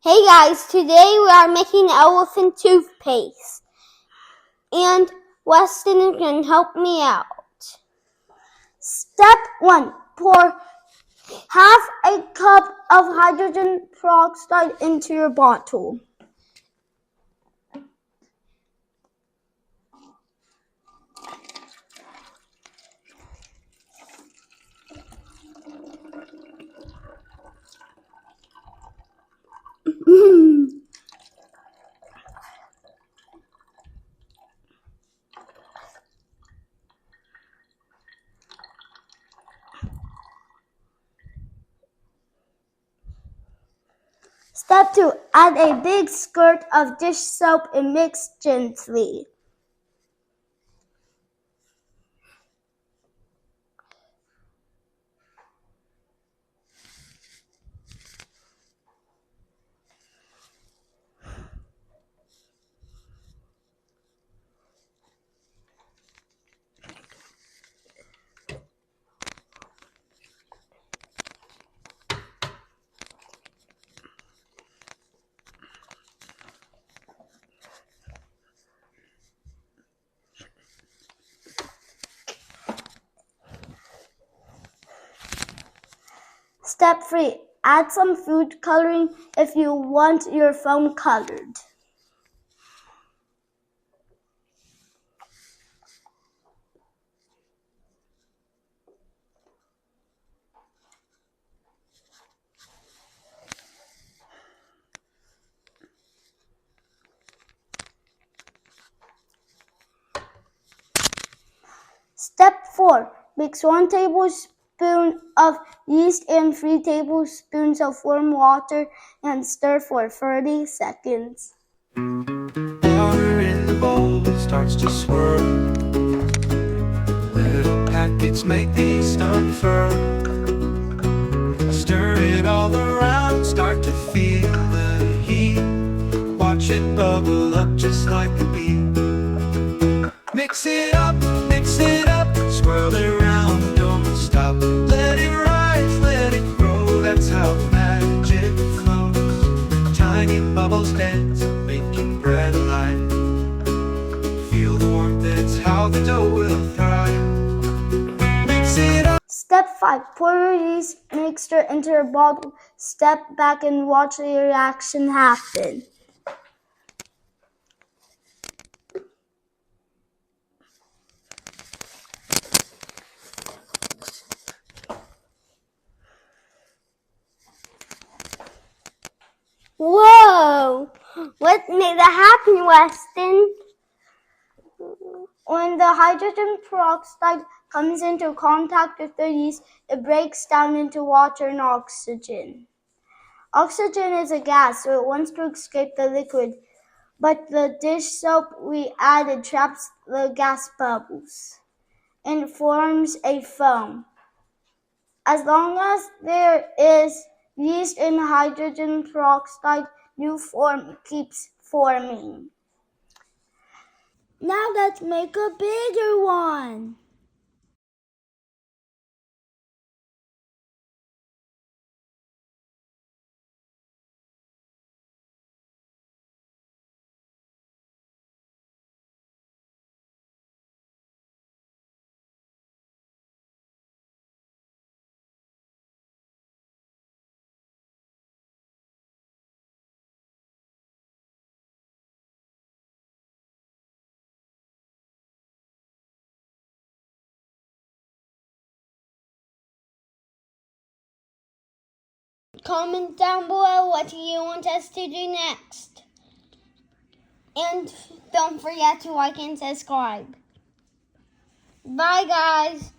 Hey guys, today we are making elephant toothpaste, and Weston can help me out. Step 1. Pour half a cup of hydrogen peroxide into your bottle. Step 2. Add a big squirt of dish soap and mix gently. Step 3. Add some food coloring if you want your foam colored. Step 4. Mix 1 tablespoon of yeast and 3 tablespoons of warm water and stir for 30 seconds. Water in the bowl starts to swirl. Little packets make these unfurl. Stir it all around, start to feel the heat. Watch it bubble up just like a bee. Mix it up, swirl it around, don't stop. Let it rise, let it grow, that's how magic flows. Tiny bubbles dance, making bread alive. Feel the warmth, that's how the dough will thrive. Mix it up. Step 5. Pour your yeast mixture into your bottle. Step back and watch the reaction happen. Whoa! What made that happen, Weston? When the hydrogen peroxide comes into contact with the yeast, it breaks down into water and oxygen. Oxygen is a gas, so it wants to escape the liquid, but the dish soap we added traps the gas bubbles and forms a foam. As long as there is yeast and hydrogen peroxide, new foam keeps forming. Now let's make a bigger one. Comment down below what you want us to do next. And don't forget to like and subscribe. Bye guys.